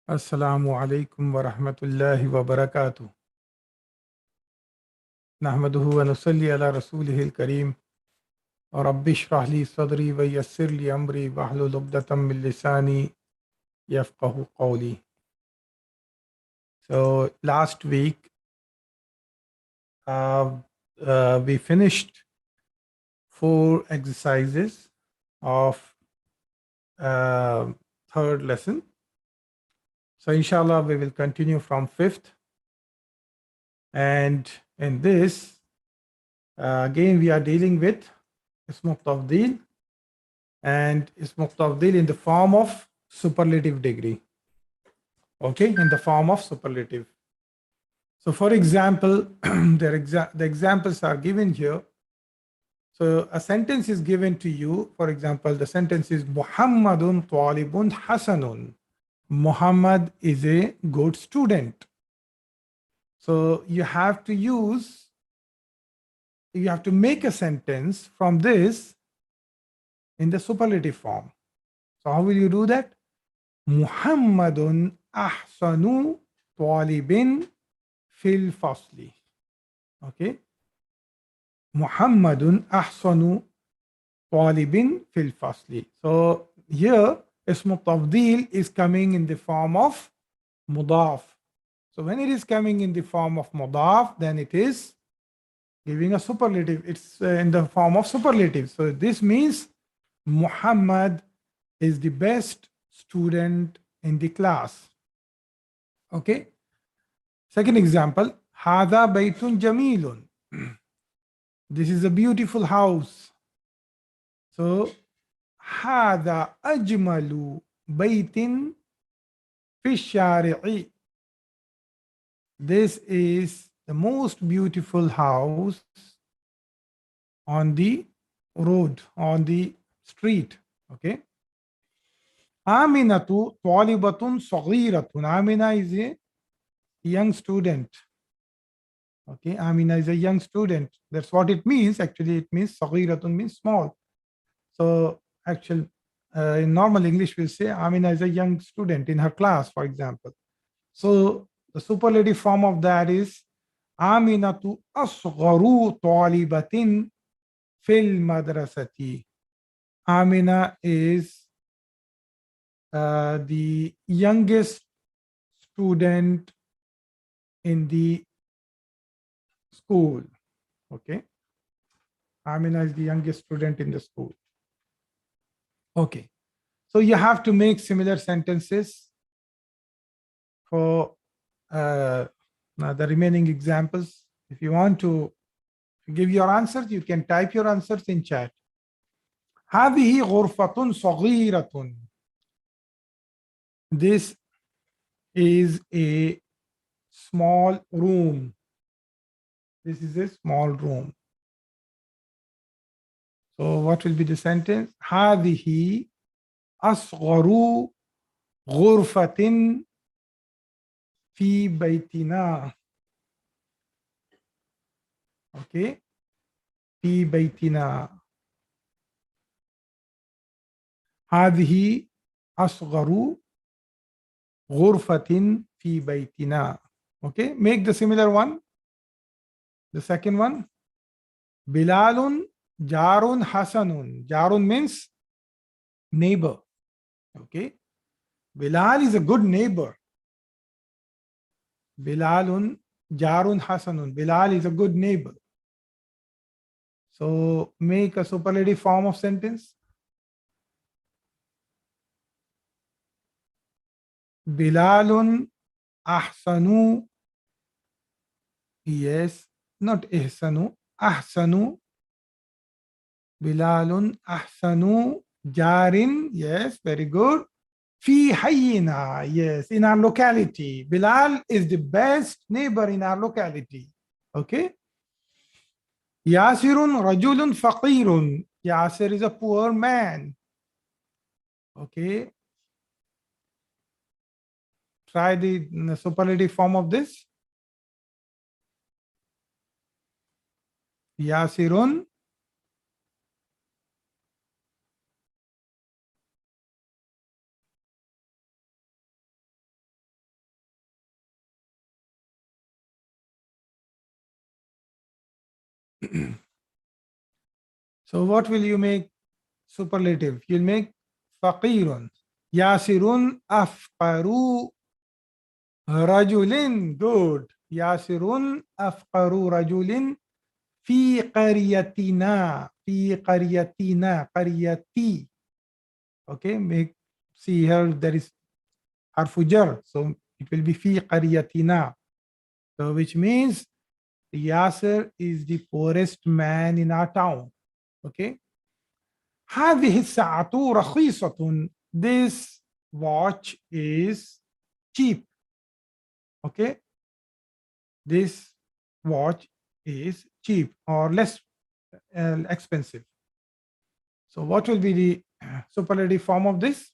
Assalamu alaikum wa rahmatullahi wa barakatuh. Nahmaduhu wa nusalli ala rasulihil kareem. Wa rabbi shrah li sadri wa yassir li amri wa hlul uqdatam min lisani yafqahu qawli. So last week we finished 4 exercises of third lesson. So inshallah we will continue from 5th. And in this, again we are dealing with Ismu Tafdeel, and Ismu Tafdeel in the form of superlative degree. Okay, in the form of superlative. So for example, the examples are given here. So a sentence is given to you. For example, the sentence is Muhammadun talibun hasanun. Muhammad is a good student. So you have to make a sentence from this in the superlative form. So how will you do that? Muhammadun ahsanu talibin fil fasli. Okay. Muhammadun ahsanu talibin fil fasli. So here Ismu Tafdeel is coming in the form of mudaf. So when it is coming in the form of mudaf, then it is giving a superlative. It's in the form of superlative. So this means Muhammad is the best student in the class. Okay. Second example, Hada baytun jamilun. This is a beautiful house. So Hada ajmalu baytin fi shari'i. This is the most beautiful house on the road, on the street. Okay. Aminatu talibatun saghiratun. Amina is a young student. Okay, Amina is a young student. That's what it means. Actually, it means saghiratun means small. So actually, in normal English, we'll say Amina is a young student in her class, for example. So the superlative form of that is Aminatu asgharu talibatin fil madrasati. Amina is the youngest student in the school. Okay. Amina is the youngest student in the school. Okay. So you have to make similar sentences for the remaining examples. If you want to give your answers, you can type your answers in chat. هذه غرفة صغيرة. This is a small room. This is a small room. So what will be the sentence? هذه أصغر غرفة في بيتنا. Okay. في بيتنا. هذه أصغر غرفة في بيتنا. Okay. Make the similar one. The second one. Bilalun jarun hasanun. Jarun means neighbor. Okay. Bilal is a good neighbor. Bilalun jarun hasanun. Bilal is a good neighbor. So make a superlative form of sentence. Bilalun ahsanu. Yes, not ihsanu. Ahsanu. Bilalun ahsanu jarin. Yes, very good. Fi hayyina. Yes, in our locality. Bilal is the best neighbor in our locality. Okay. Yasirun rajulun faqirun. Yasir is a poor man. Okay. Try the superlative form of this. Yasirun So what will you make superlative? You'll make faqirun. Yasirun afqaru rajulin. Good. Yasirun afqaru rajulin fi qaryatina. Fi qaryatina. Qaryati. Okay, make, see here there is harfu jar, so it will be fi qaryatina. So which means Yasir is the poorest man in our town. Okay. هذه الساعة رخيصة. This watch is cheap. Okay. This watch is cheap or less expensive. So what will be the superlative form of this?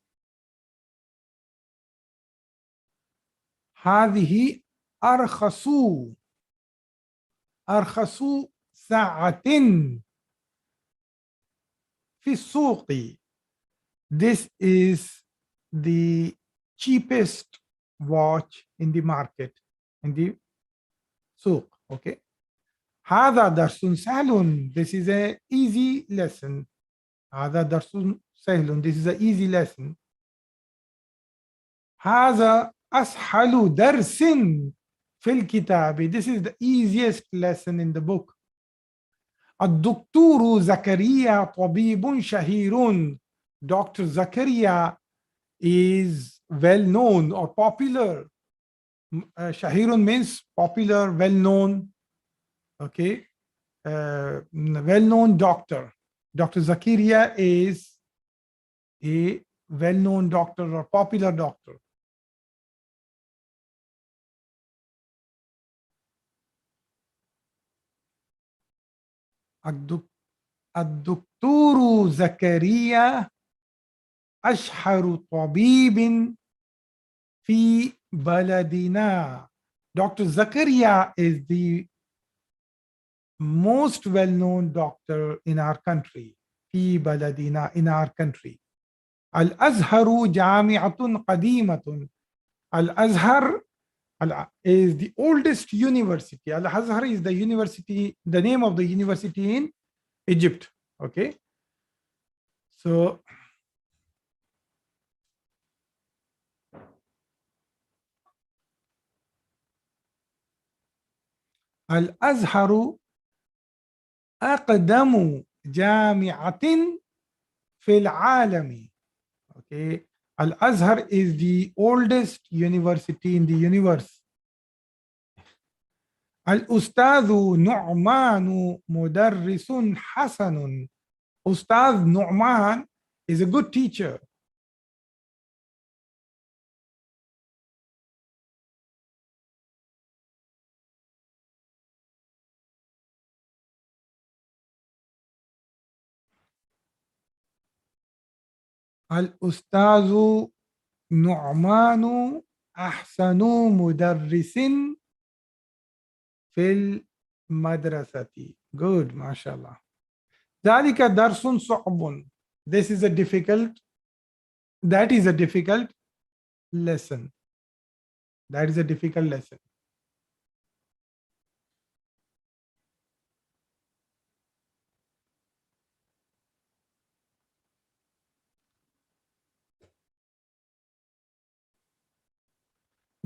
هذه أرخص ساعة في السوق. This is the cheapest watch in the market, in the souk. Okay. هذا درس سهل. This is a easy lesson. هذا درس سهل. This is a easy lesson. هذا أسهل درس في الكتاب. This is the easiest lesson in the book. الدكتور زكريا طبيب شهير. Dr. Zakaria is well known or popular. Shahirun means popular, well known. Okay. Well known doctor. Dr. Zakaria is a well known doctor or popular doctor. الدكتور زكريا أشهر طبيب في بلدنا. Dr. Zakaria is the most well-known doctor in our country. في بلدنا, in our country. الأزهر جامعة قديمة. Al-Azhar is the oldest university. Al-Azhar is the university, the name of the university in Egypt. Okay. So Al-Azhar أقدم جامعة في العالم. Okay. Al-Azhar is the oldest university in the universe. Al-Ustadh Nu'man Mudarrisun Hasanun. Ustadh Nu'man is a good teacher. Al-Ustadh Nu'man Ahsanu Mudarrisin fil madrasati. Good, mashallah. ذلك درس صعب. This is a difficult, that is a difficult lesson. That is a difficult lesson.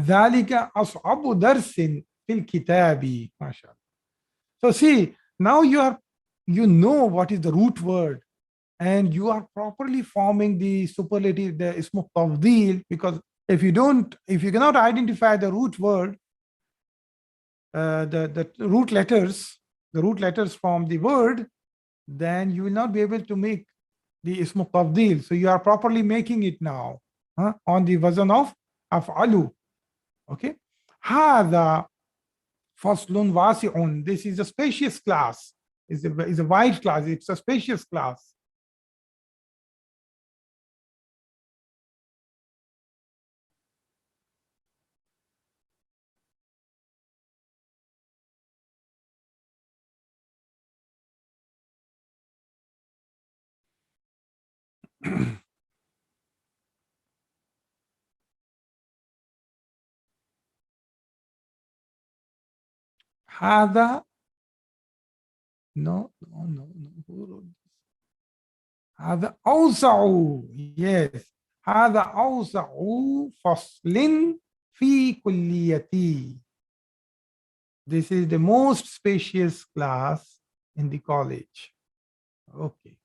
ذلك أصعب درس في الكتاب. mashallah. So see, now you know what is the root word, and you are properly forming the superlative, the ismu tafdil, because if you cannot identify the root word, the root letters from the word, then you will not be able to make the ismu tafdil. So you are properly making it now on the wazn of af'alu. Okay. هذا فصل واسع. This is a spacious class. Is a wide class. It's a spacious class. هذا No, no, no, no. Who wrote this? هذا أوسع. Yes. هذا أوسع فصل في كليتي. This is the most spacious class in the college. Okay.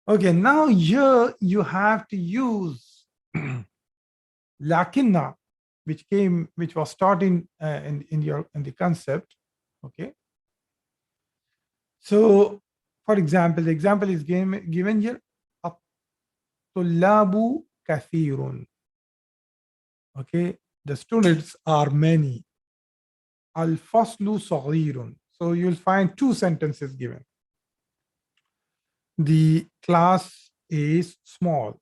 Okay, now here you have to use lakinna, which was taught in the concept. Okay. So, for example, the example is given here. الطلاب كثير. Okay, the students are many. الفصل صغير. So you'll find two sentences given. The class is small.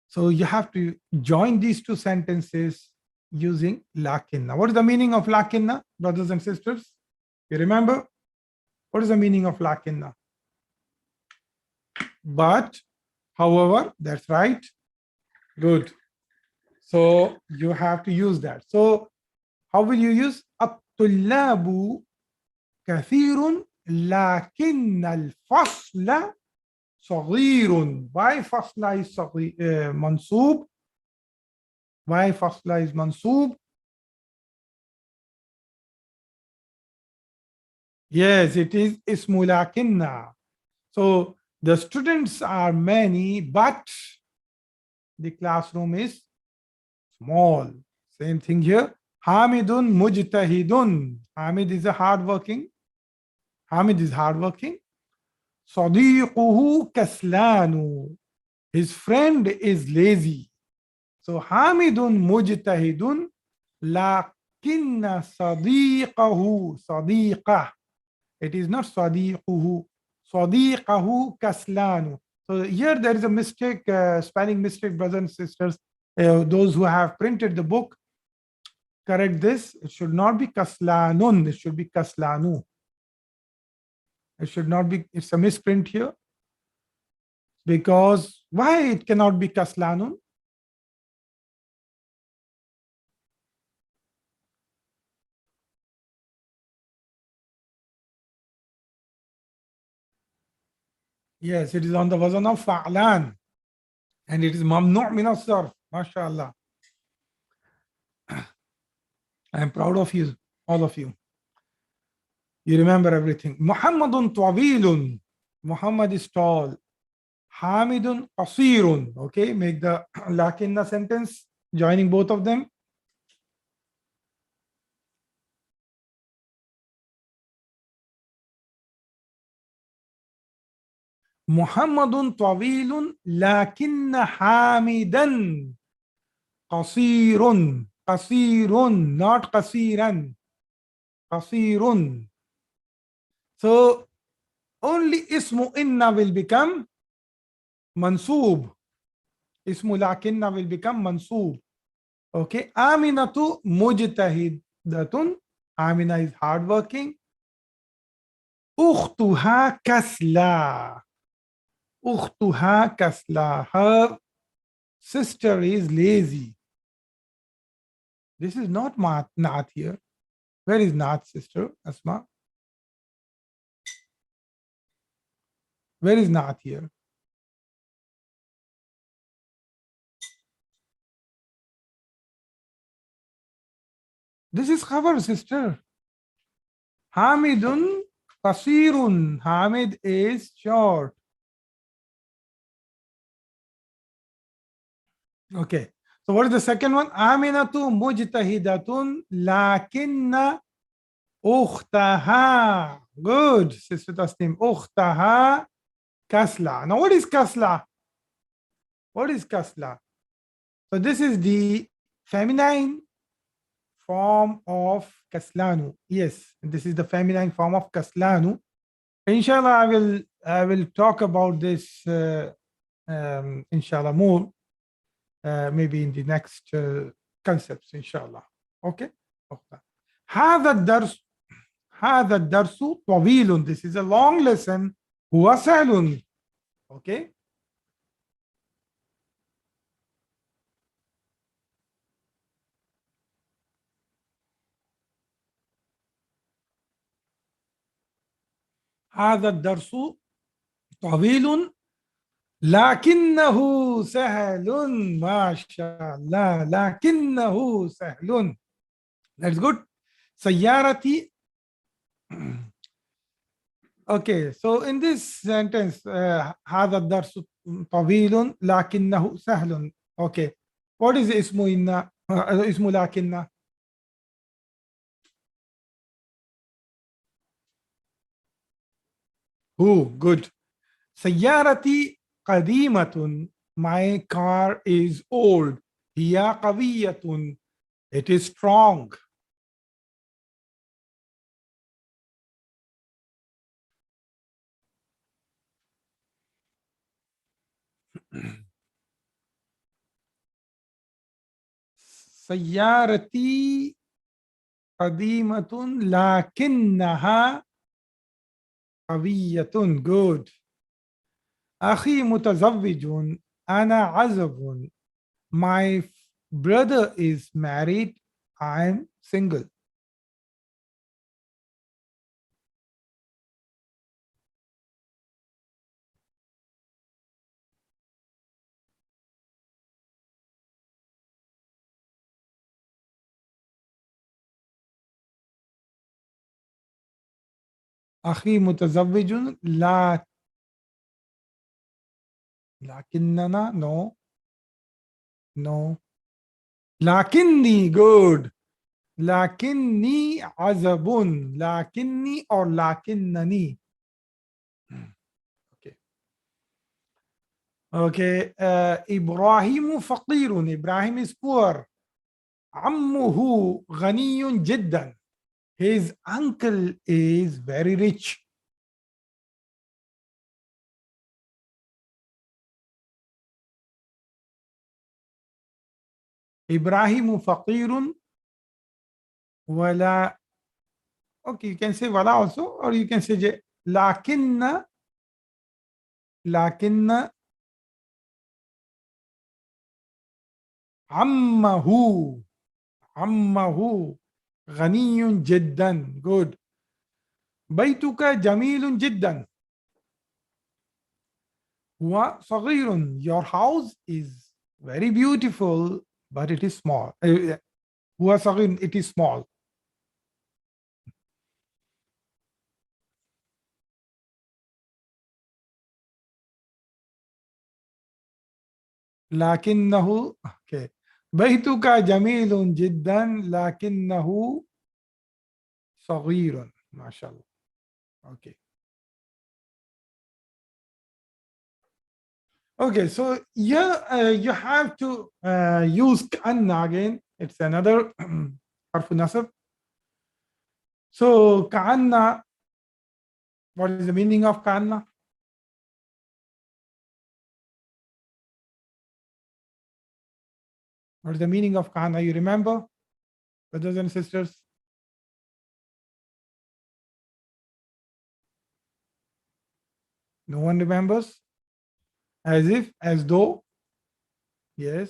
So you have to join these two sentences using lakinna. What is the meaning of lakinna, brothers and sisters? You remember? What is the meaning of lakinna? But, however, that's right. Good. So you have to use that. So how will you use? الطلاب كثير لكن الفصل صغير. Why فصل is منصوب? Why فصل is منصوب? Yes, it is اسم لكن. So the students are many, but the classroom is small. Same thing here. Hamidun mujtahidun. Hamid is a hardworking. Hamid is hardworking. Sadiquhu kaslanu. His friend is lazy. So Hamidun mujtahidun lakinna sadiqahu sadiqah. It is not sadiquhu. Sadiqahu kaslanu. So here there is a mistake, spelling mistake, brothers and sisters. Those who have printed the book, correct this. It should not be kaslanun. It should be kaslanu. It should not be. It's a misprint here. Because why it cannot be kaslanun? Yes, it is on the wazn of fa'lan. And it is mamnu' min as-sarf. MashaAllah. I am proud of you, all of you. You remember everything. Muhammadun tawilun. Muhammad is tall. Hamidun qasirun. Okay, make the lakinna sentence, joining both of them. Muhammadun tawilun lakinna hamidan qasirun. Qasirun, not qasiran. Qasirun. So only ismu inna will become mansoob. Ismu lakinna will become mansoob. Okay. Aminatu mujtahidatun. Amina is hardworking. Ukhtuha kasla. Ukhtuha kasla. Her sister is lazy. This is not Naat here. Where is Naat, sister Asma? Where is Naat here? This is khabar, sister. Hamidun qasirun. Hamid is short. Okay. So what is the second one? Aminatu mujtahidatun lakinna ukhtaha. Good, Sister Tasnim. Ukhtaha kasla. Now what is kasla? What is kasla? So this is the feminine form of kaslanu. Yes, this is the feminine form of kaslanu. Inshallah, I will talk about this inshallah more. Maybe in the next concepts, inshallah. Okay. هذا الدرس هذا الدرس طويل. This is a long lesson. هو سهل. Okay. هذا الدرس طويل لكنه سهل. ما شاء الله، لكنه سهل. That's good. سيارتي. Okay, so in this sentence, هذا الدرس طويل لكنه سهل. Okay, what is اسمه إن اسمه لكن؟ Who? Good. سيارتي قديمة. My car is old. هي قوية. It is strong. سيارتي قديمة لكنها قوية. Good. أخي متزوج. أنا عزب. My brother is married. I'm single. أخي متزوج. لا لكننا. No. No. لكني. Good. لكني عزب. لكني or لكنني. Okay. Okay. إبراهيم فقير. إبراهيم is poor. عمه غني جدا. His uncle is very rich. إبراهيم فقير ولا. Okay, you can say ولا also, or you can say لكن عمه عمه غني جدا. Good. بيتك جميل جدا. هو صغير. Your house is very beautiful but it is small. هو صغير. It is small. لكنه. okay. بيتك جميل جدا لكنه صغير. ما شاء الله. Okay. Okay, so yeah, you have to use كأن again. It's another حرف نصب. So كأن, what is the meaning of كأن? What is the meaning of كأن? You remember, brothers and sisters? No one remembers? As if, as though. Yes.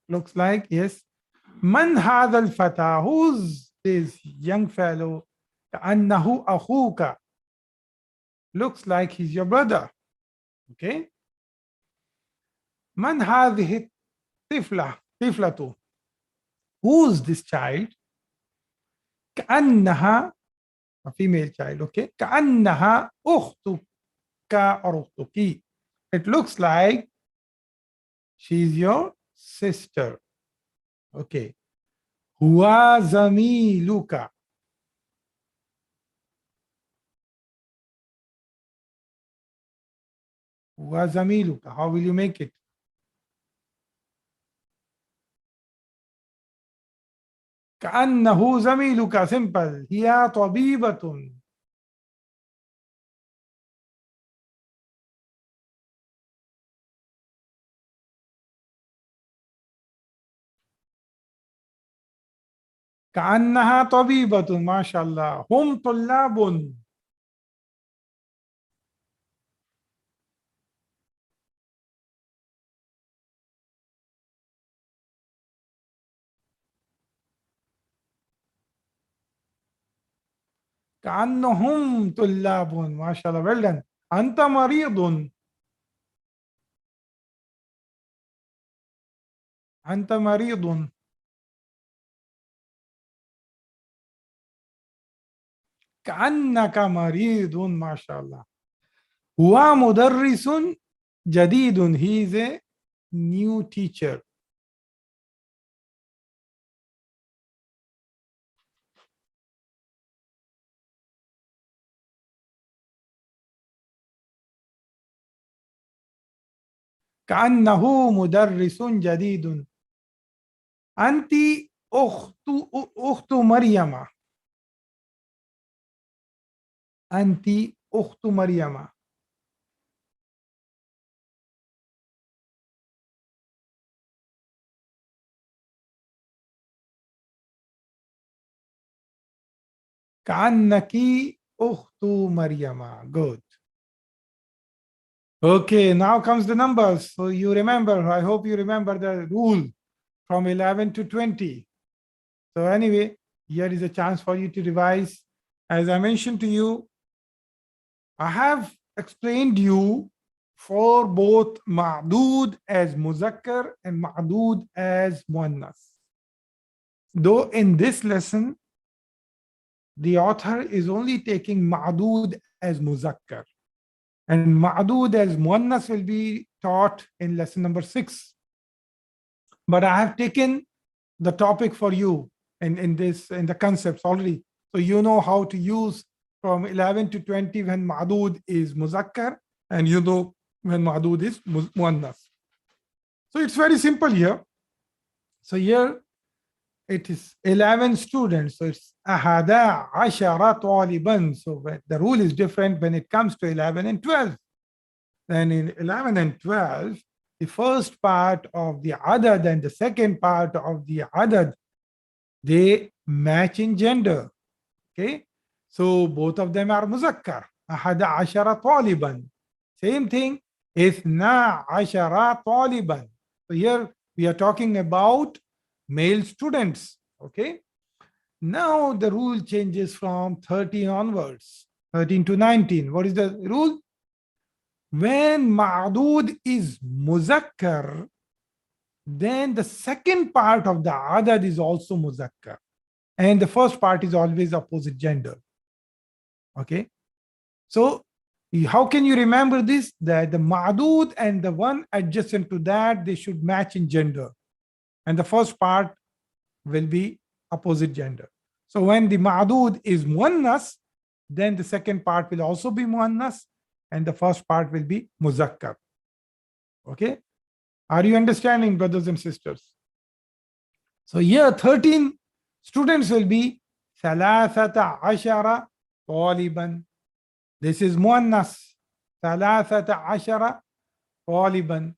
Looks like, yes. من هذا الفتى? Who's this young fellow? كأنه أخوك. Looks like he's your brother. Okay. من هذه الطفلة? طفلة. Who's this child? كأنها a female child. Okay. كأنها أختك or أختك. It looks like she's your sister. Okay. هو زميلك. هو زميلك. How will you make it? كأنه زميلك. Simple. هي طبيبة. كأنها طبيبة. ما شاء الله. هم طلاب. كأنهم طلاب. MashaAllah, well done. أنت مريض. أنت مريض. كأنك مريض. MashaAllah. هو مدرس جديد. He is a new teacher. كأنه مدرس جديد. أنت أخت مريم. أنت أخت مريم. كأنك أخت مريم. Good. Okay, now comes the numbers. So you remember, I hope you remember the rule from 11 to 20. So anyway, here is a chance for you to revise. As I mentioned to you, I have explained you for both ma'dood as muzakkar and ma'dood as muannas. Though in this lesson, the author is only taking ma'dood as muzakkar, and ma'dood as muannas will be taught in lesson number 6. But I have taken the topic for you in the concepts already. So you know how to use from 11 to 20 when ma'dood is muzakkar, and you know when ma'dood is muannas. So it's very simple here. So here it is 11 students. So it's ahada ashara taliban. So the rule is different when it comes to 11 and 12. Then in 11 and 12, the first part of the adad and the second part of the adad, they match in gender. Okay, so both of them are muzakkar. Ahada ashara taliban. Same thing, ithna ashara taliban. So here we are talking about male students. Okay, now the rule changes from 13 onwards, 13 to 19. What is the rule? When ma'dood is muzakkar, then the second part of the adad is also muzakkar, and the first part is always opposite gender. Okay, so how can you remember this? That the ma'dood and the one adjacent to that, they should match in gender, and the first part will be opposite gender. So when the ma'dood is muannas, then the second part will also be muannas, and the first part will be muzakkar. Okay, are you understanding, brothers and sisters? So here 13 students will be ثلاثة عشر طالبا. This is muannas. ثلاثة عشر طالبا.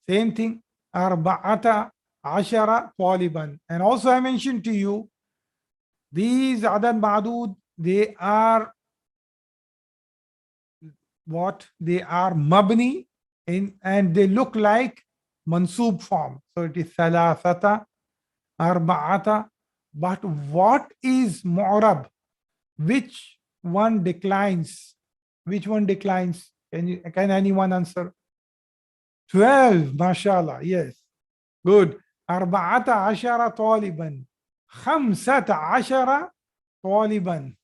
Same thing, أربعة عشر طالبا. And also I mentioned to you, these adad ma'dood, they are what? They are mabni and they look like mansub form. So it is thalathata, arba'ata. But what is mu'rab? Which one declines? Which one declines? Can anyone answer? 12, mashallah. Yes. Good. Arba'ata ashara taliban. Khamsata ashara taliban.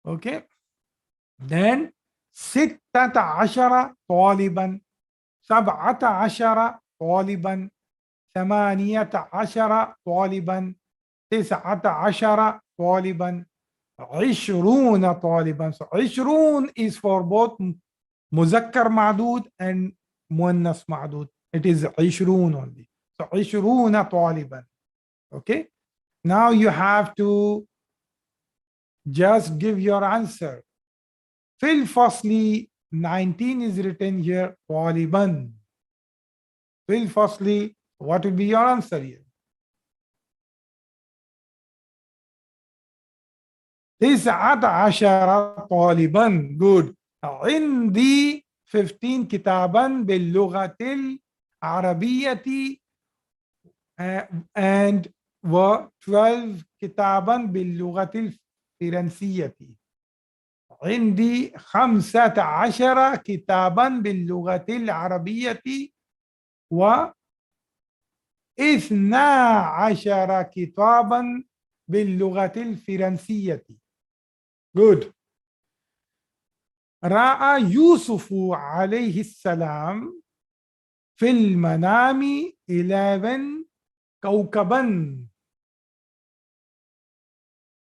Okay. Then ستة عشر طالبا. سبعة عشر طالبا. ثمانية عشر طالبا. تسعة عشر طالبا. 20 طالبا. So 20 is for both muzakkar ma'dood and muannas ma'dood. It is 20 only. So 20 طالبا. Okay. Now you have to just give your answer. Fil Fasli 19 is written here, Taliban. Fil Fasli, what will be your answer here? تسعة عشر طالبا. Good. عندي 15 كتابا باللغة العربية and 12 كتابا باللغة الفرنسية. عندي 15 كتابا باللغة العربية و12 كتابا باللغة الفرنسية. Good. رأى يوسف عليه السلام في المنام 11 كوكبا.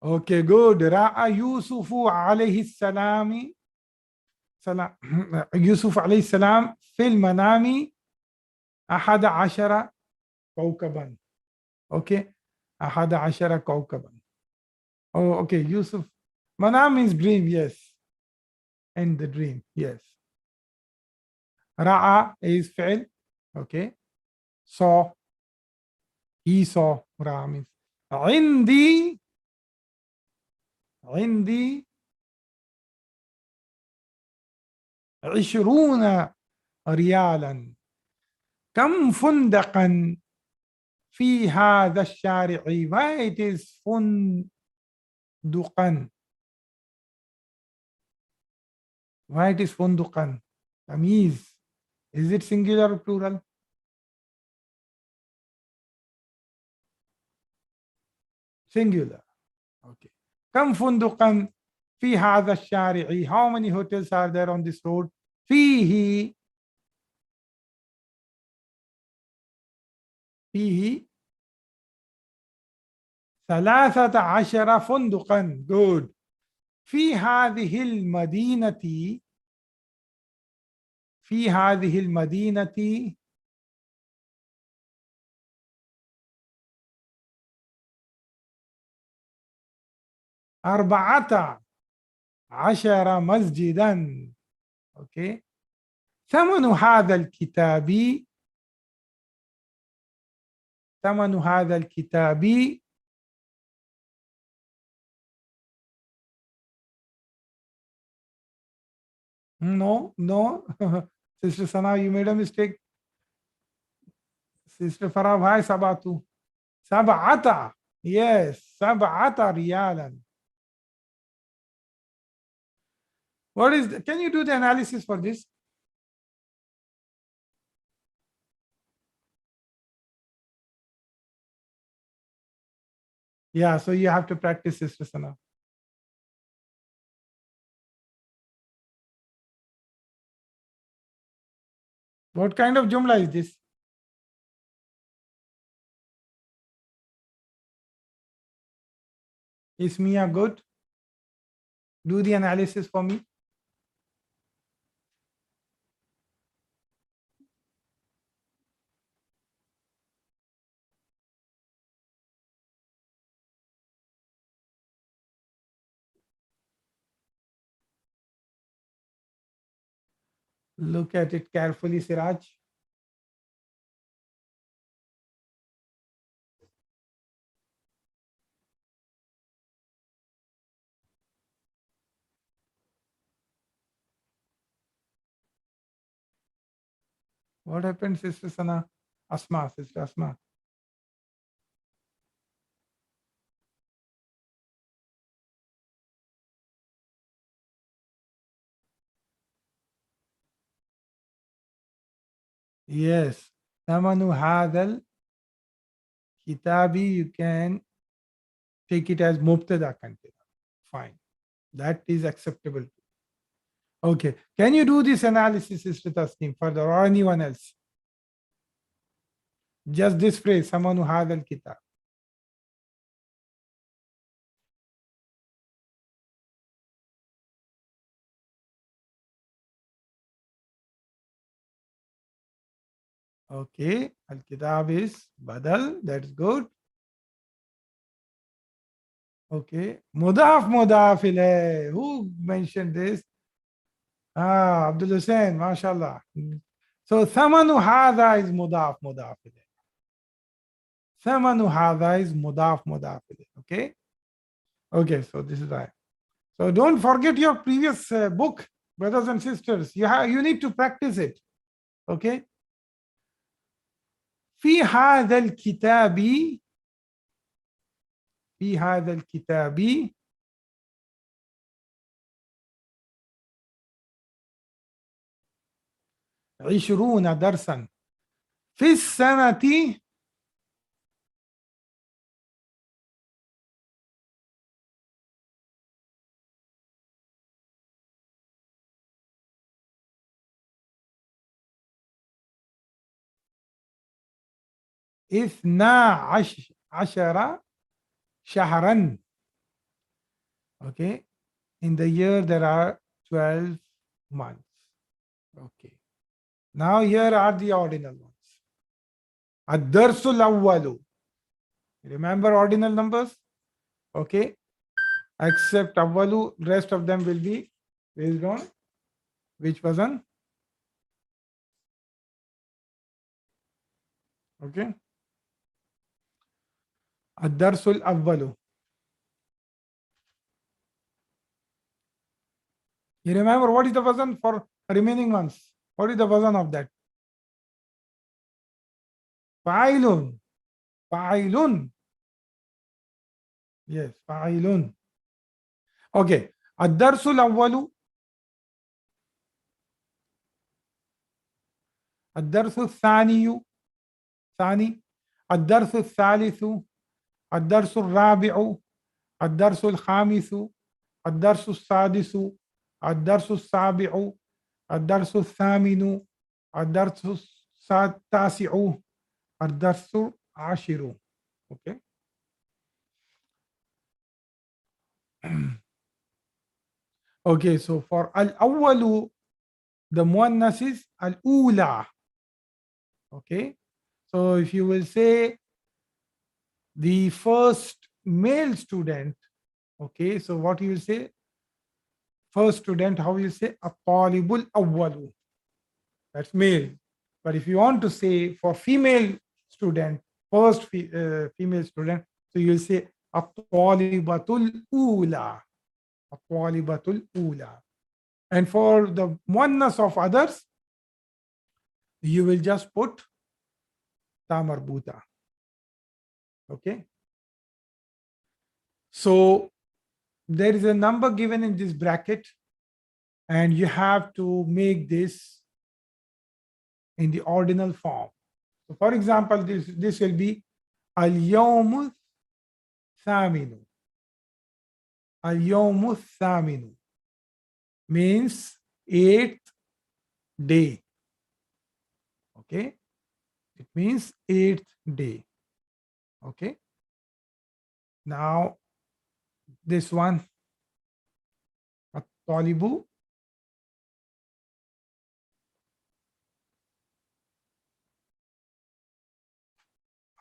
Okay, good. رأى يوسف عليه السلام يوسف عليه السلام في المنام 11 كوكبا. Okay, 11 كوكبا. Oh, okay, Yusuf. Manam means dream, yes. In the dream, yes. Ra'a is فعل. Okay. Saw. He saw. Ra'a means. عندي 20 ريالا. كم فندقا في هذا الشارع؟ Why it is فندقا? Why it is فندقا? تمييز. Is it singular or plural? Singular. Okay. كم فندقا في هذا الشارع? How many hotels are there on this road? فيه 13 فندقا. Good. في هذه المدينة 14 مسجدا. Okay. ثمن هذا الكتاب No. Sister Sana, you made a mistake. Sister Farah bhai, sabatu. Sab'ata. Yes, 7 riyalan. What is can you do the analysis for this? Yeah, so you have to practice, Sister Sana. What kind of jumla is this? Ismiya, good. Do the analysis for me. Look at it carefully, Siraj. What happened, Sister Sana? Sister Asma. Yes. Thamanu hadal kitabi, you can take it as mubtada container. Fine. That is acceptable. Okay. Can you do this analysis, Sister Tasneem, further, or anyone else? Just this phrase, Samanu hadal kitab. Okay. Al-kitab is badal. That's good. Okay. Mudaf ilayh. Who mentioned this? Abdul Hussain, mashallah. So thamanu hadha is mudaf ilayh. Thamanu hadha is mudaf ilayh. Okay. Okay. So this is right. So don't forget your previous book, brothers and sisters. You need to practice it. Okay. في هذا الكتاب 20 درسا في السنة عشر شهرا. Okay. In the year there are 12 months. Okay. Now here are the ordinal ones. الدرس الأول. Remember ordinal numbers? Okay. Except أول, rest of them will be based on which person? Okay. الدرس الأول. You remember what is the wazn for remaining ones? What is the wazn of that? فاعل. فاعل. Yes, فاعل. Okay. الدرس الأول. الدرس الثاني. ثاني. الدرس الثالث. الدرس الرابع. الدرس الخامس. الدرس السادس. الدرس السابع. الدرس الثامن. الدرس التاسع. الدرس العاشر. Okay. Okay, so for al-awwalu, the muannas is al-ula. Okay, so if you will say the first male student, okay, so what you will say? First student, how you say? At-talibul awwalu. That's male. But if you want to say for female student, first female student, so you will say at-talibatul ula. At-talibatul ula. And for the muannas of others, you will just put ta marbuta. Okay. So there is a number given in this bracket, and you have to make this in the ordinal form. So for example, this will be al-yawmu thaminu. Al-yawmu thaminu means 8th day. Okay. It means 8th day. Okay. Now this one, at-talibu.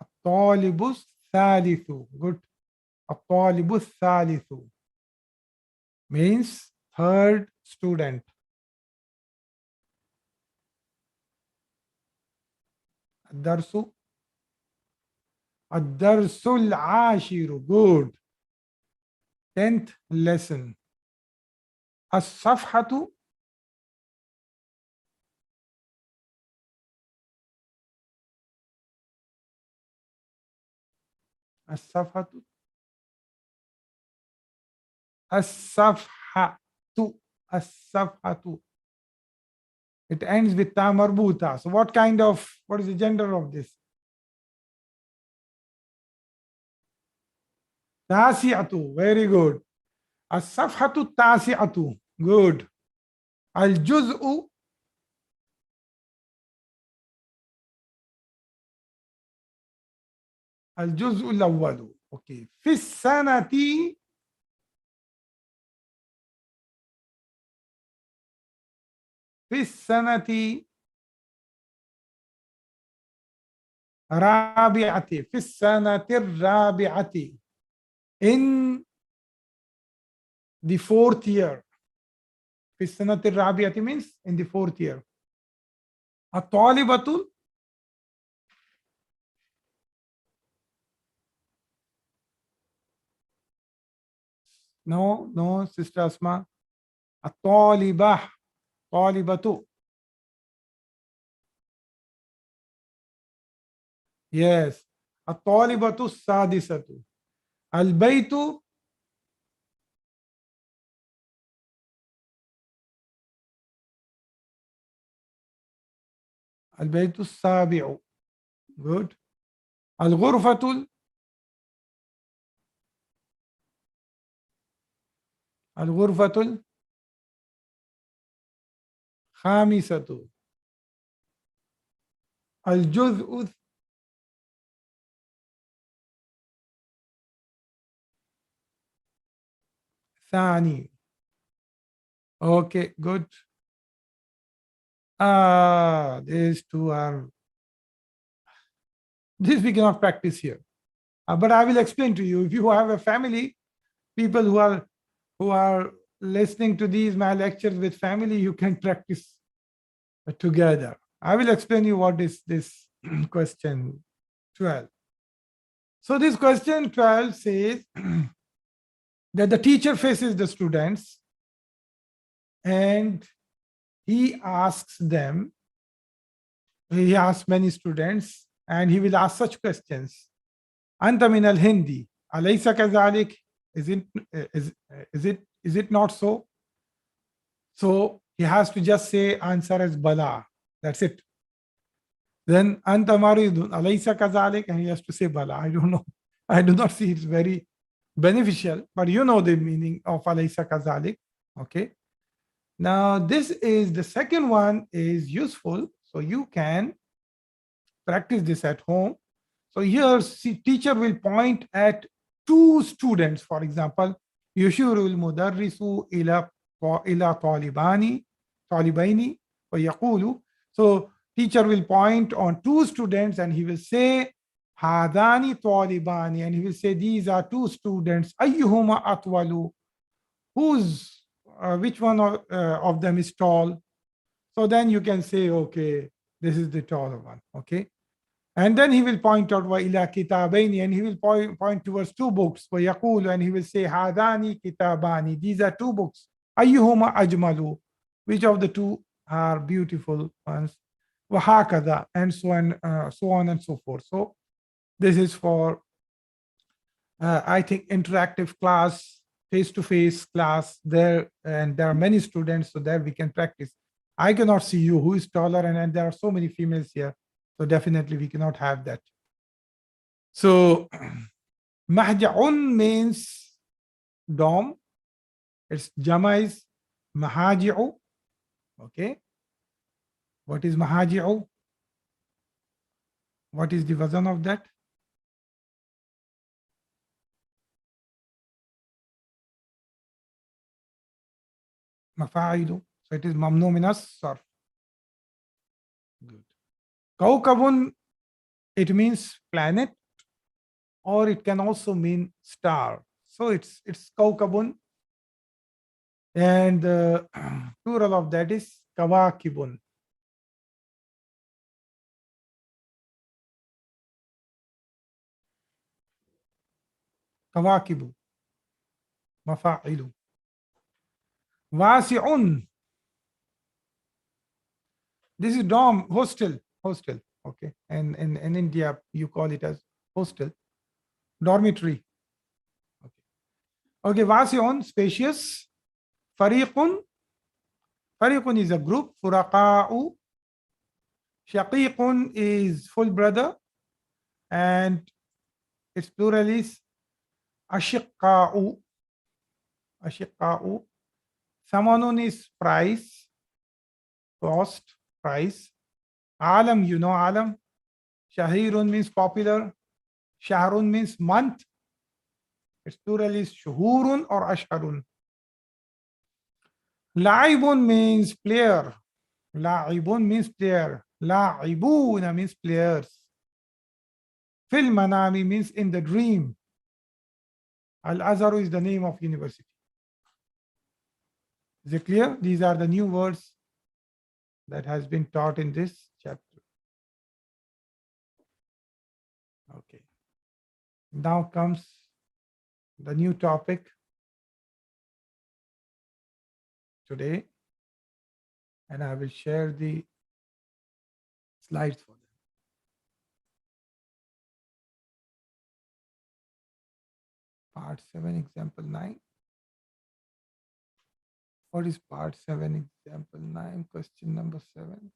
At-talibu thalithu. Good. At-talibu thalithu means 3rd student. Ad-darsu. Ad-darsul ashiru. Good. 10th lesson. As-safhatu. As-safhatu. As-safhatu. As-safhatu. It ends with ta marbuta. So what is the gender of this? Tasi'atu. Very good. As-safhatu tasi'atu. Good. Al-juz'u. Al-juz'u al-awwalu. Okay. Fi sanati. في السنة رابعة. في السنة الرابعة. In the 4th year. في السنة الرابعة means in the 4th year. الطالبة. No, sister Asma. الطالبة. طالبة. Yes. الطالبة السادسة. البيت. البيت السابع. Good. الغرفة الغرفة الخامسة. الجزء الثاني. Okay, good. These two are, this we cannot practice here. But I will explain to you. If you have a family, people who are listening to these my lectures with family, you can practice together. I will explain you what is this question 12. So this question 12 says that the teacher faces the students and he asks them, he asks many students, and he will ask such questions. Anta min al-Hindi, alaysa kazalik? Is it not so? So he has to just say answer as bala. That's it. Then anta maridun alaysa kazalik, and he has to say bala. I don't know. I do not see it's very beneficial, but you know the meaning of alaysa kazalik. Okay. Now this is the second one is useful, so you can practice this at home. So here, see, teacher will point at two students, for example, يشير المدرس إلى طالبين ويقول. So teacher will point on two students and he will say هذان طالبان, and he will say these are two students. أيهما أطول? Who's which one of them is tall? So then you can say, okay, this is the taller one. Okay. And then he will point out وَإِلَى كِتَابَيْنِ, and he will point towards two books. وَيَقُولُ, and he will say هَذَانِ كِتَابَانِ, these are two books. أَيُّهُمَا أَجْمَلُ, which of the two are beautiful ones. وَهَكَذَا, and so on and so forth. So this is for, I think, interactive class, face-to-face class there, and there are many students, so there we can practice. I cannot see you who is taller, and there are so many females here. So definitely we cannot have that. So mahja'un means dom. Its jama is mahaji'u. Okay. What is mahaji'u? What is the wazn of that? Mafa'ilu. So it is mamnu minas sarf. Good. Kaukabun, it means planet, or it can also mean star. So it's kaukabun, and the plural of that is kawakibun. Kawakibu, mafa'ilu. Wasi'un, this is dorm, hostel. Okay. And in India, you call it as hostel, dormitory. Okay. Wasi'un, spacious. Fariqun is a group. Furaqa'u. Shaqiqun is full brother. And its plural is ashiqqa'u. Samanun is price, cost, price. Alam, you know alam. Shahirun means popular. Shahrun means month. Its plural is shuhurun or ashharun. La'ibun means player. La'ibun means player. La'ibuna means players. Fil manami means in the dream. Al-Azharu is the name of university. Is it clear? These are the new words that has been taught in this chapter. Okay. Now comes the new topic today, and I will share the slides for them. Part 7, example 9. What is part 7, example 9, question number 7?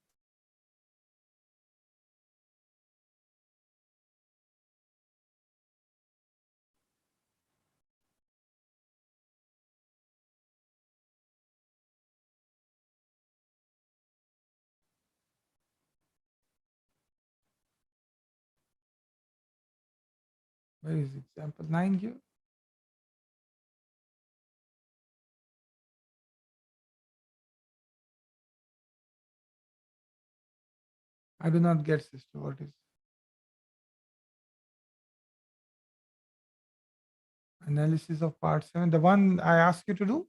Where is example 9 here? I do not get, sister. What is analysis of part 7? The one I asked you to do?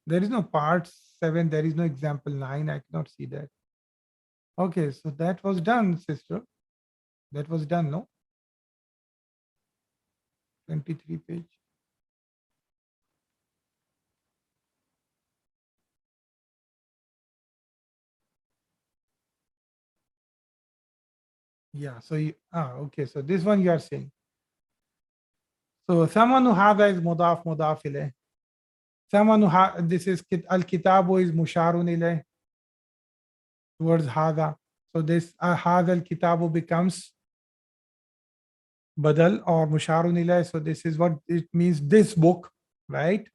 There is no part 7. There is no example 9. I cannot see that. Okay, so that was done, sister. That was done, no? 23 page. Yeah, so okay, so this one you are saying. So someone who have is mudaf ilayh. Someone who this is al-kitabu is musharun ilayh towards hada. So this hada al-kitabu becomes badal or musharun ilayh. So this is what it means, this book, right?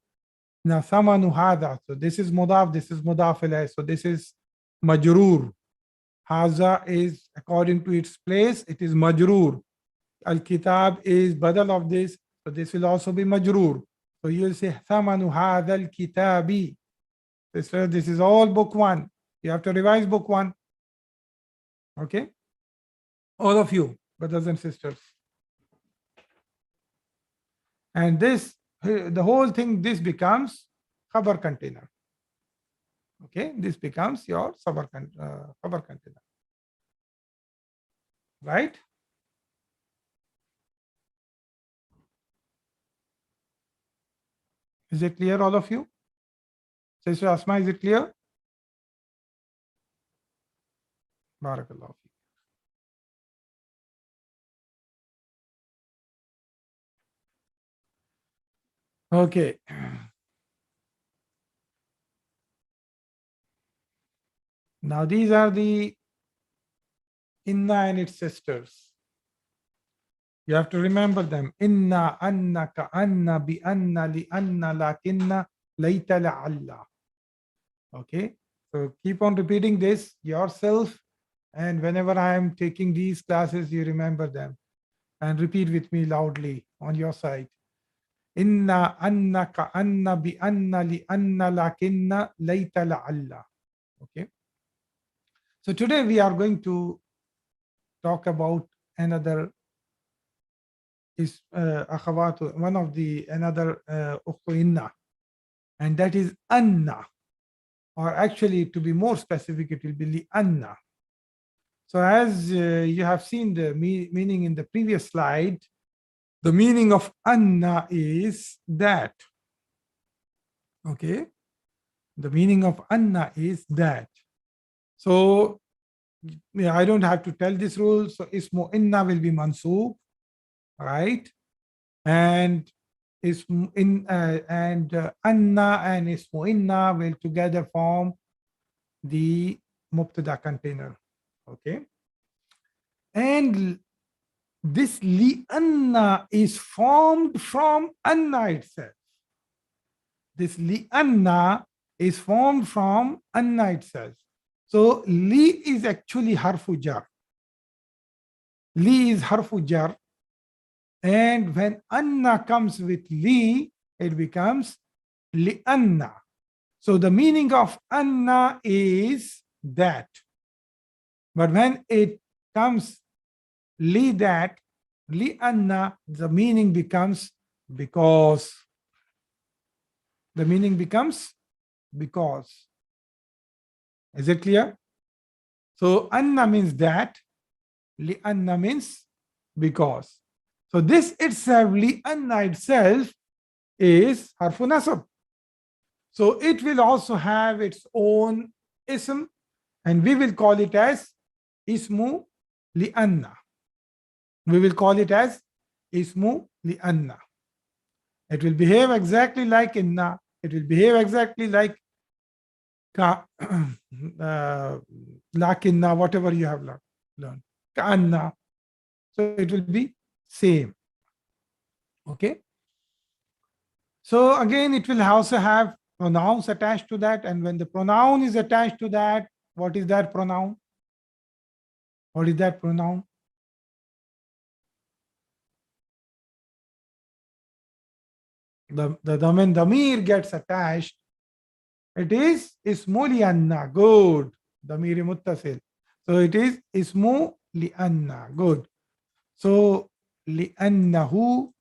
Now someone who hada. So this is mudaf, this is mudaf ilayh. So this is majroor. Haza is according to its place, it is majroor. Al-kitab is badal of this, so this will also be majroor. So you'll say thamanu hadha al-kitabi. This is all book 1. You have to revise book 1. Okay? All of you, brothers and sisters. And this, the whole thing, this becomes khabar container. Okay? This becomes your khabar container. Right? Is it clear, all of you? Sister Asma, is it clear? Barakallah. Okay. Now these are the inna and its sisters. You have to remember them. Inna, anna, ka anna, bi anna, li anna, lakinna, layta, la'alla. Okay. So keep on repeating this yourself. And whenever I am taking these classes, you remember them. And repeat with me loudly on your side. Inna, anna, ka anna, bi anna, li anna, lakinna, layta, la'alla. Okay. So today we are going to talk about another is akhawat, one of the another inna, and that is anna, or actually to be more specific, it will be li anna. So as you have seen the meaning in the previous slide, the meaning of anna is that. Okay, the meaning of anna is that. So yeah, I don't have to tell this rule. So ismu inna will be mansoob, right? And ismu in anna and ismu inna will together form the mubtada container. Okay, and this li anna is formed from anna itself. This li anna is formed from anna itself. So li is actually harfu jar. Li is harfu jar. And when anna comes with li, it becomes li anna. So the meaning of anna is that. But when it comes li that, li anna, the meaning becomes because. The meaning becomes because. Is it clear? So anna means that, li anna means because. So this itself, li anna itself, is harfu nasab. So it will also have its own ism, and we will call it as ismu li anna. We will call it as ismu li anna. It will behave exactly like inna. It will behave exactly like ka, lakinna, whatever you have learned. Ka-anna. So it will be same. Okay. So again, it will also have pronouns attached to that. And when the pronoun is attached to that, what is that pronoun? What is that pronoun? When damir gets attached, it is ismu lianna. Good. Damir muttasil. So it is ismu lianna. Good. So liannahu,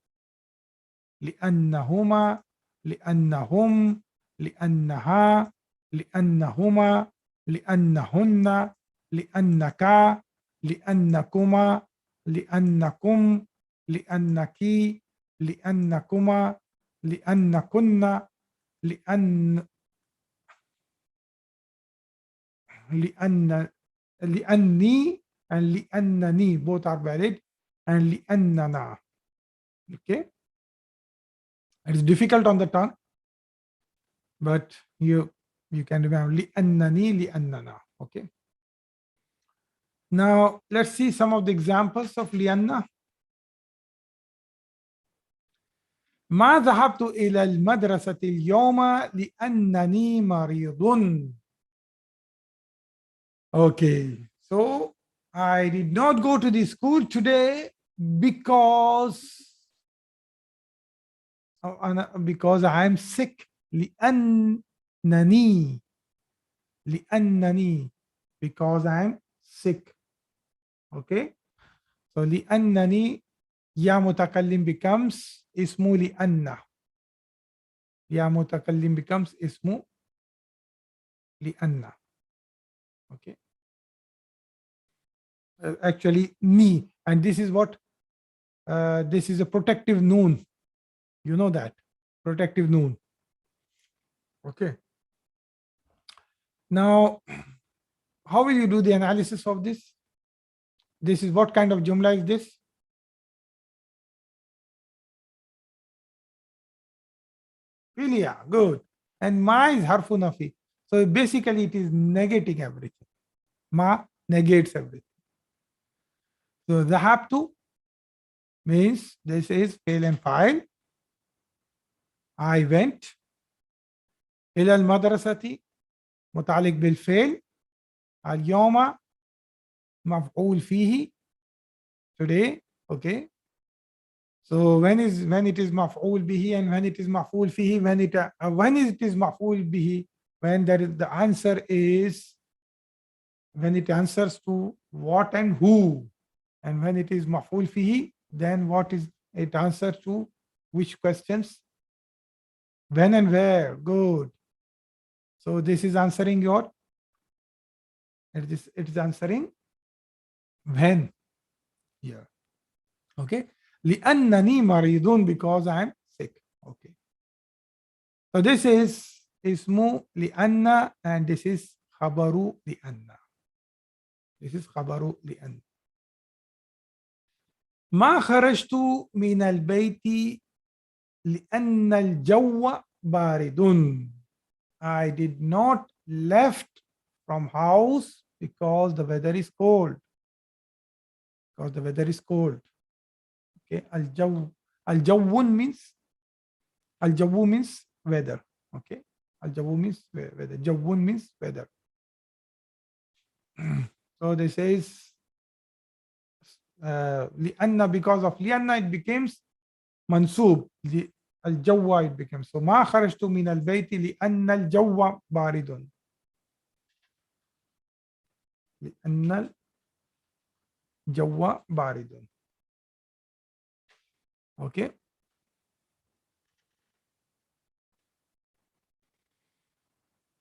liannahuma, liannahum, liannaha, liannahuma, liannahunna, liannaka, liannakuma, liannakum, liannaki, liannakuma, liannakunna, liann lianna lianni and liannani, both are valid, and liannana. Okay, it is difficult on the tongue, but you can remember liannani, liannana. Okay, now let's see some of the examples of lianna. ما ذهبت إلى المدرسة اليوم لأنني مريض. Okay, so I did not go to the school today because I am sick. لأنني because I am sick. Okay, so لأنني يا متكلم becomes اسمه لأنه. يا متكلم becomes اسمه لأنه. Okay, actually ni, and this is what this is a protective noon. You know that protective noon. Okay, now how will you do the analysis of this? This is what kind of jumla is this? Filia. Good. And ma is harfu nafi. So basically it is negating everything. Ma negates everything. So dhahabtu means this is fail and file. I went. إلى المدرسة متعلق بالفعل. اليوم مفعول فيه. Today. Okay. So when it is maf'ul bihi and when it is maf'ul fihi, when it is maf'ul bihi, when there is the answer is when it answers to what and who, and when it is maf'ul fihi, then what is it answer to which questions? When and where. Good. So this is answering your, it is answering when here. Okay. لأنني مريض because I am sick. Okay. So this is ismu lianna and this is khabaru lianna. This is khabaru lianna. ما خرجت من البيت لأن الجو بارد. I did not left from house because the weather is cold. Because the weather is cold. Okay, al-jawwun means weather. Okay, al-jawwu means weather. Jawwun means weather. So this is lianna, because of lianna it becomes mansub. Al-jawwa it becomes. So ma kharajtu min al-bayti lianna al-jawwa baridun. Lianna al-jawwa baridun. Okay.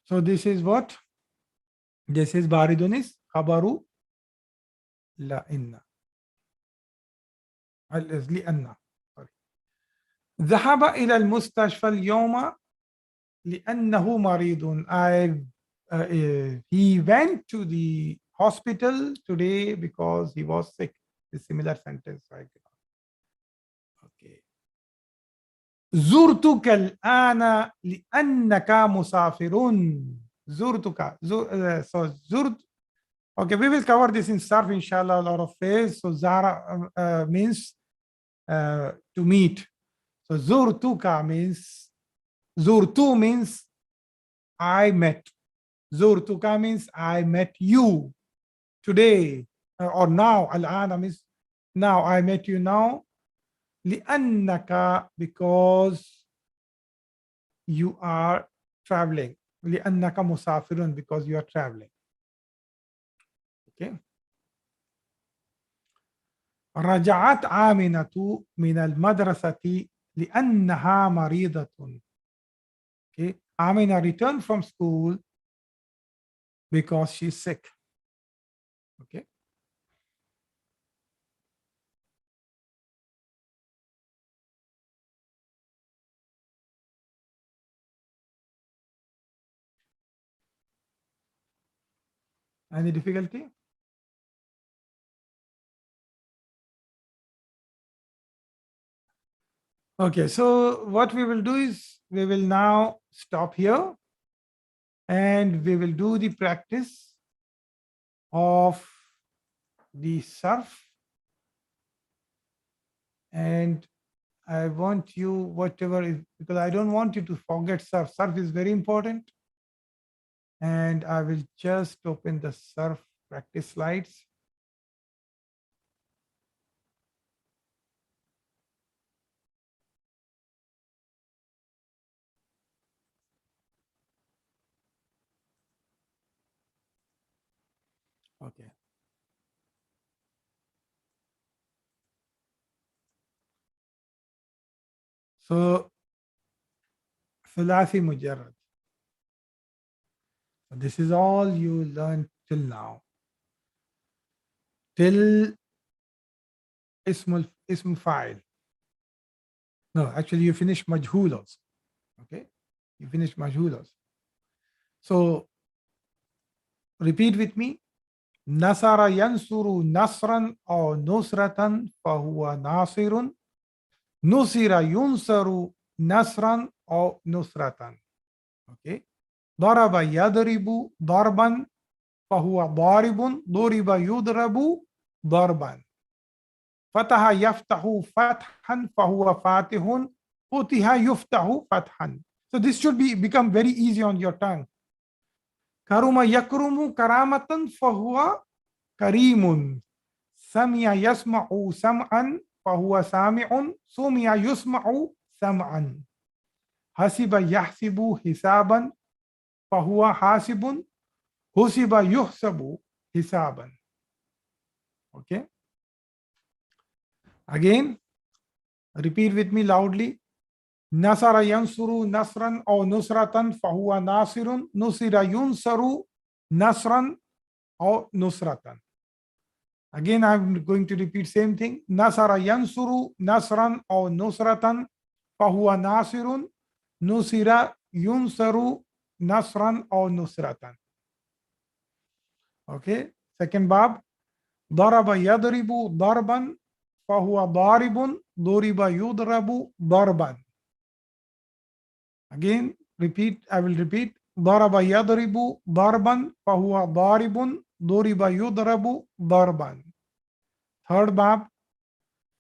So this is what? This is baridun is khabaru la inna. لأن. ذهب إلى المستشفى اليوم لأنه مريض. He went to the hospital today because he was sick. A similar sentence. Right? Okay. زرتك الآن لأنك مسافر. زرتك. So زرت. Okay, we will cover this in Sarf, inshallah, a lot of phase. So Zara means to meet. So zurtuka means, zurtu means I met. Zurtuka means I met you today. or now, الآن means now, I met you now. لأنك, because you are traveling. لأنك مسافر, because you are traveling. Okay. رجعت آمنة من المدرسة لأنها مريضة. Okay. Amina returned from school because she's sick. Okay. Any difficulty? Okay, so what we will do is we will now stop here and we will do the practice of the surf. And I want you, whatever is, because I don't want you to forget surf. Surf is very important. And I will just open the surf practice slides. Okay. So, ثلاثي مجرد. This is all you learned till now. Till ism fa'il. No, actually you finish majhul also. Okay. You finish majhul also. So repeat with me. Nasara yansuru nasran or nusratan fahuwa nasirun. Nusira yunsaru nasran or nusratan. Okay. Daraba yadribu darban fahuwa daribun. Duriba yudrabu darban. Fataha yaftahu fathan fahuwa fatihun. Futiha yuftahu fathan. So this should become very easy on your tongue. Karuma yakrumu karamatan fahuwa karimun. Samiya yasma'u sam'an fahuwa sami'un. Sumiya yusma'u sam'an. Hasiba yahsibu hisaban fahuwa hasibun. Husiba yuhsabu hisaban. Okay. Again, repeat with me loudly. Nasara yansuru nasran or nusratan fahuwa nasirun. Nusira yunsaru nasran or nusratan. Again, I'm going to repeat same thing. Nasara yansuru nasran or nusratan fahuwa nasirun. Nusira yunsaru nasran or nusratan. Okay. Second bab. Daraba yadribu darban fahuwa daribun. Duriba yudrabu darban. Again, repeat. I will repeat. Daraba yadribu darban fahuwa daribun. Duriba yudrabu darban. Third bab.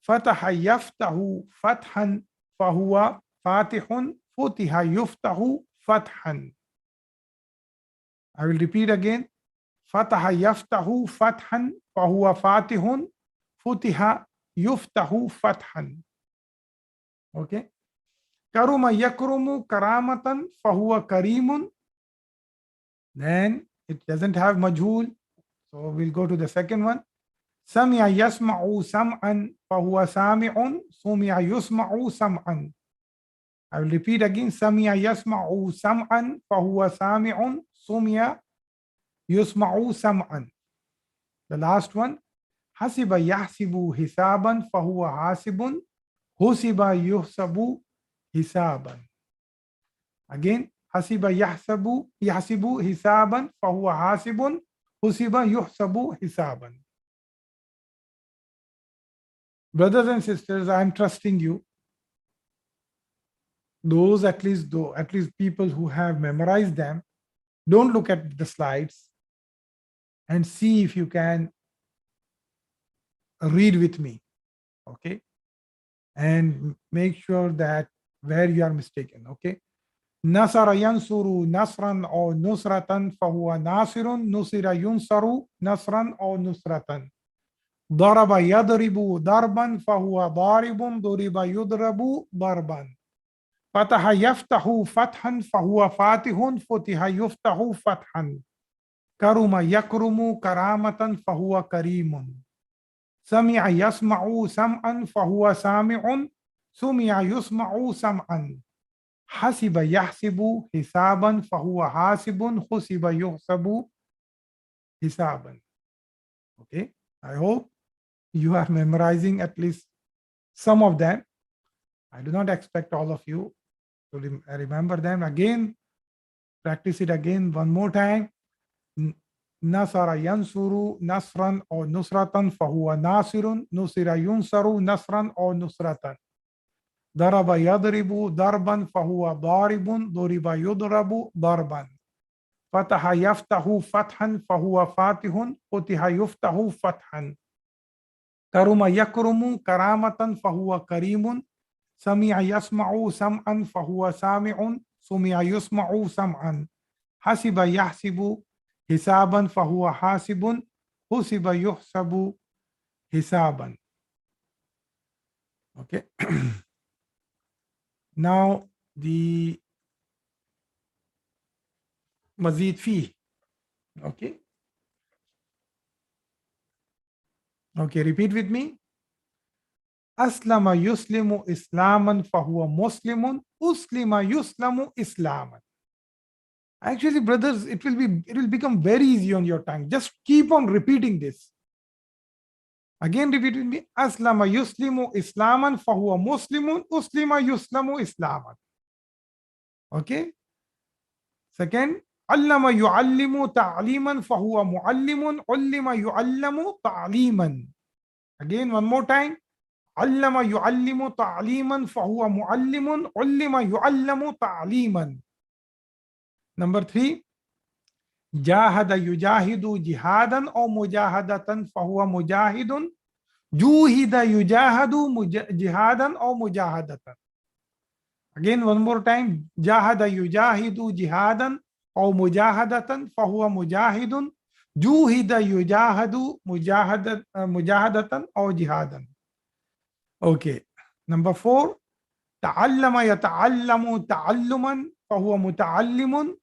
Fataha yaftahu fathan fahuwa fatihun. Futiha yuftahu fathan. I will repeat again. Fataha yaftahu fathan fahuwa fatihun. Futiha yuftahu fathan. Okay. Karuma yakrumu karamatan fahuwa karimun. Then it doesn't have majhul. So we'll go to the second one. Sami'a yasma'u sam'an fahuwa sami'un. Sumi'a yusma'u sam'an. I will repeat again. Sami'a yasma'u sam'an fahuwa sami'un. Sumi'a yusma'u sam'an. The last one. Hasiba yahsibu hisaban fahuwa hasibun. Husiba yuhsabu hisaban. Again, hasiba yahsibu hisaban fahuwa hasibun. Husiba yuhsabu hisaban. Brothers and sisters, I am trusting you. Those at least people who have memorized them, don't look at the slides and see if you can read with me. Okay. And make sure that where you are mistaken. Okay. Nasara yansuru nasran or nusratan fahuwa nasirun. Nusira yunsaru nasran or nusratan. ضرب يضرب ضربا فهو ضارب ضرب يضرب ضربا فتح يفتح فتحا فهو فاتح فتح يفتح فتحا كرم يكرم كرامة فهو كريم سمع يسمع سمعا فهو سامع سمع يسمع سمعا حسب يحسب حسابا فهو حاسب حسب يحسب حسابا. Okay, I hope you are memorizing at least some of them. I do not expect all of you to remember them. Again, practice it again one more time. Nasara yansuru nasran or nusratan fahuwa nasirun, nusira yunsaru nasran or nusratan. Daraba yadribu darban fahuwa daribun, duriba yudrabu darban. Fataha yaftahu fathan fahuwa fatihun, futiha yuftahu fathan. Karuma yakrumu karamatan fahuwa karimun, sami'a yasma'u sam'an fahuwa sami'un, sumi'a yusma'u sam'an. Hasiba yahsibu hisaban fahuwa hasibun, husiba yuhsabu hisaban. Okay. Now the mazid fi. Okay. Okay, repeat with me. Aslama yuslimu islaman fahuwa muslimun, uslima yuslamu islaman. Actually, brothers, it will become very easy on your tongue. Just keep on repeating this. Again, repeat with me. Aslama yuslimu islaman fahuwa muslimun, uslima yuslamu islaman. Okay. Second, allama yuallimu ta'liman fahuwa muallimun, ullima yuallamu ta'liman. Again, one more time. Allama yuallimu ta'liman fahuwa muallimun, ullima yuallamu ta'liman. Number 3, jahada yujahidu jihadan or mujahadatan fahuwa mujahidun, juhida yujahadu jihadan or mujahadatan. Again, one more time. Jahada yujahidu jihadan or mujahadatan fahuwa mujahidun, juhida yujahadu mujahadatan or jihadan. Okay. Number 4, ta'allama yata'allamu ta'alluman fahuwa muta'allimun,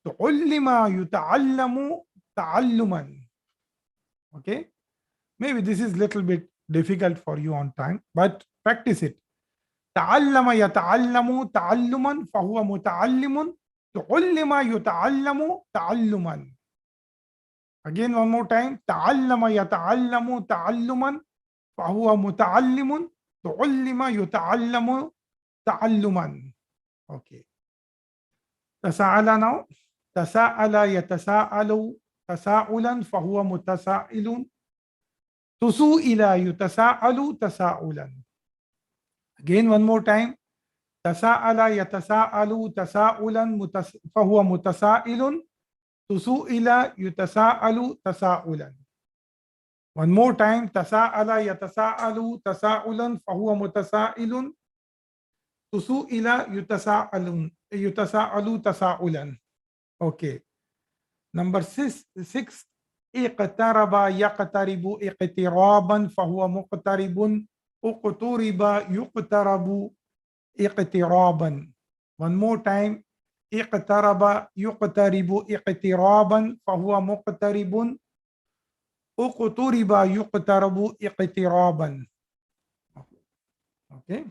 tu'allima yuta'allamu ta'alluman. Okay. Maybe this is little bit difficult for you on time, but practice it. تعلم يتعلم تعلما فهو متعلم, تعلم يتعلم تعلما. Again, one more time. تعلم يتعلم تعلما فهو متعلم, تعلم يتعلم تعلما. Okay. تساءل now. تساءل يتساءل تساؤلا فهو متسائل, تسوئل يتساءل تساؤلا. Again, one more time. تساءل يتساءل تساؤلا فهو متسائل, تسوئل يتساءل تساؤلا. One more time. تساءل يتساءل تساؤلا فهو متسائل, تسوئل يتساءل تساؤلا. Okay. Number 6, اقترب يقترب اقترابا فهو مقترب, اقترب يقترب اقترابا. One more time. اقترب يقترب اقترابا فهو مقترب, اقترب يقترب اقترابا. Okay.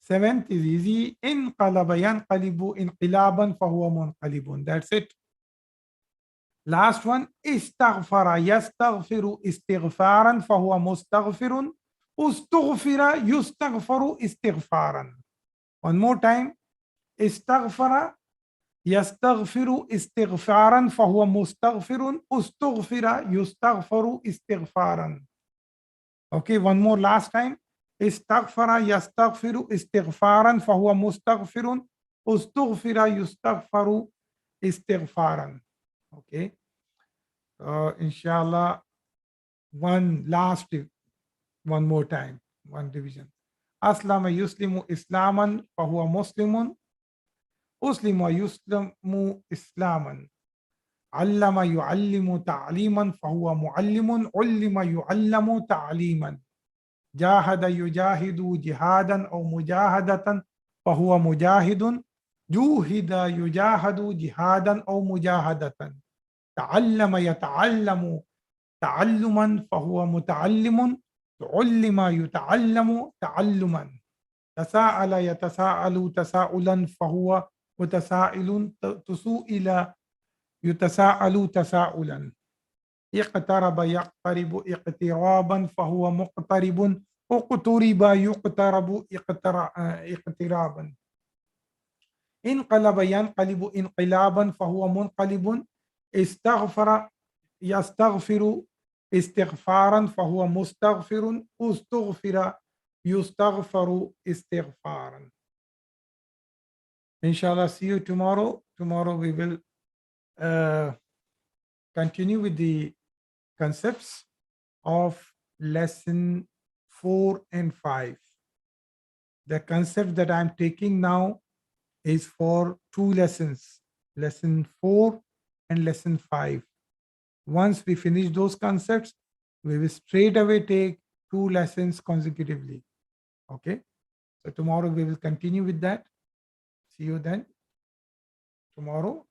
7th is easy. انقلب ينقلب انقلابا فهو منقلب. That's it. Last one. استغفر يستغفر استغفارا فهو مستغفر, استغفر يستغفر استغفارا. One more time. استغفر يستغفر استغفارا فهو مستغفر, استغفر يستغفر استغفارا. Okay, one more last time. استغفر يستغفر استغفارا فهو مستغفر, استغفر يستغفر استغفارا. Okay. Inshallah, one more time, one division. Aslama yuslimu islaman fahuwa muslimun, uslima yuslimu islaman. علم يعلم تعليما فهو معلم، علم يعلم تعليما. جاهد يجاهد جهادا أو مجاهدة فهو مجاهد، جوهد يجاهد جهادا أو مجاهدة. تعلم يتعلم تعلما فهو متعلم، علم يتعلم تعلما. تساءل يتساءل تساؤلا فهو متسائل، تسوئل يتساءل تساؤلا. اقترب يقترب اقترابا فهو مقترب، اقترب يقترب اقترابا. انقلب ينقلب انقلابا فهو منقلب، استغفر يستغفر استغفارا فهو مستغفر، استغفر يستغفر استغفارا. Inshallah, see you tomorrow. Tomorrow we will uh, continue with the concepts of lesson 4 and 5. The concept that I'm taking now is for 2 lessons, lesson 4 and lesson 5. Once we finish those concepts, we will straight away take 2 lessons consecutively. Okay, so tomorrow we will continue with that. See you then tomorrow.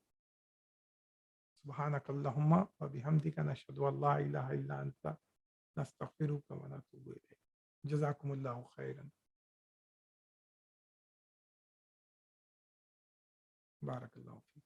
سبحانك اللهم وبحمدك نشهد أن لا إله إلا أنت نستغفرك ونتوب إليك. جزاكم الله خيرا. بارك الله فيك.